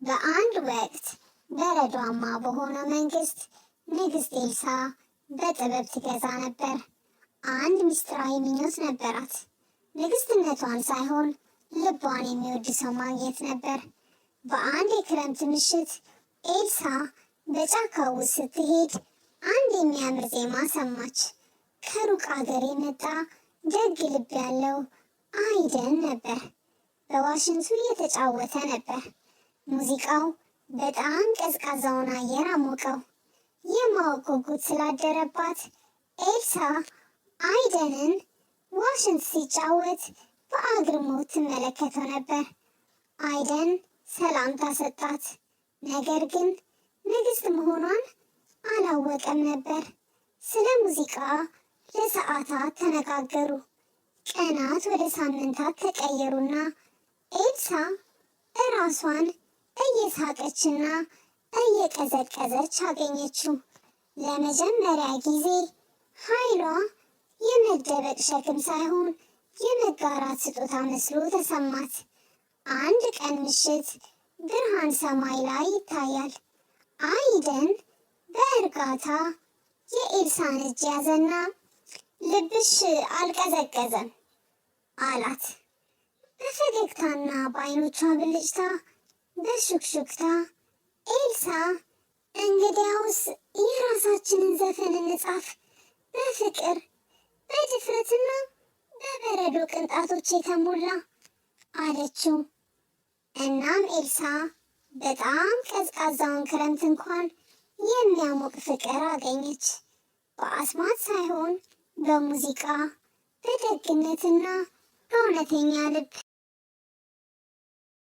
በአንድ ወቅት በረዷማ በሆነው መንግስት ንግስት ኤልሳ በጥበብ ትገዛ ነበር። አንድ ምስጢራዊ ምኞት ነበራት። ንግስትነቷን ሳይሆን ልቧን የሚወድ ሰው ማግኘት ነበር። በአንድ የክረምት ምሽት ኤልሳ በጫካው ውስጥ ስትሄድ አንድ የሚያምር ዜማ ሰማች። ከሩቅ አገር የመጣ ደግ ልብ ያለው አይደን ነበር። በዋሽንቱ እየተጫወተ ነበር። ሙዚቃው በጣም ቀዝቃዛውን አየር አሞቀው። የማወቅ ጉጉት ስላደረባት ኤልሳ አይደንን ዋሽንት ሲጫወት በአግርሞት ትመለከተው ነበር። አይደን ሰላምታ ሰጣት፣ ነገር ግን ንግስት መሆኗን አላወቀም ነበር። ስለ ሙዚቃ ለሰዓታት ተነጋገሩ። ቀናት ወደ ሳምንታት ተቀየሩና ኤልሳ እራሷን እየሳቀችና እየቀዘቀዘች አገኘችው። ለመጀመሪያ ጊዜ ኃይሏ የመደበቅ ሸክም ሳይሆን የመጋራት ስጦታ መስሎ ተሰማት። አንድ ቀን ምሽት ብርሃን ሰማይ ላይ ይታያል። አይደን በእርጋታ የኤልሳን እጅ ያዘና ልብሽ አልቀዘቀዘም አላት። በፈገግታና በዓይኖቿ ብልጭታ በሹክሹክታ ኤልሳ እንግዲያውስ የራሳችንን ዘፈን እንጻፍ፣ በፍቅር በድፍረትና በበረዶ ቅንጣቶች የተሞላ አለችው። እናም ኤልሳ በጣም ቀዝቃዛውን ክረምት እንኳን የሚያሞቅ ፍቅር አገኘች። በአስማት ሳይሆን በሙዚቃ በደግነትና በእውነተኛ ልብ።